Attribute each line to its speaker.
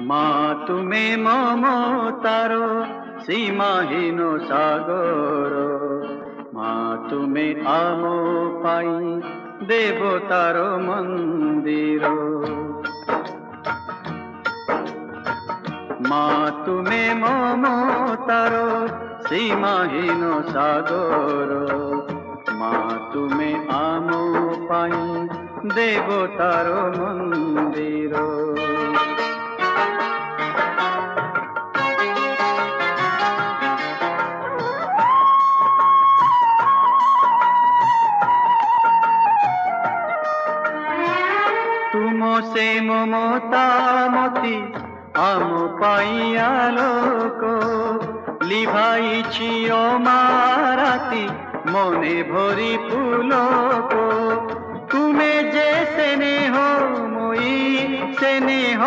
Speaker 1: মা তুমি মমতার সীমাহীন সাগর, মা তুমি আম পাই দেবতার মন্দির। মা তুমি মমতার সীমাহীন সাগর, মা তুমি আম পাই দেবতার মন্দির। तुम से ममता मती आम पाइया लोक, लिभाइछि माराती मने भरी पुलक। तुमे जे स्नेह moi स्नेह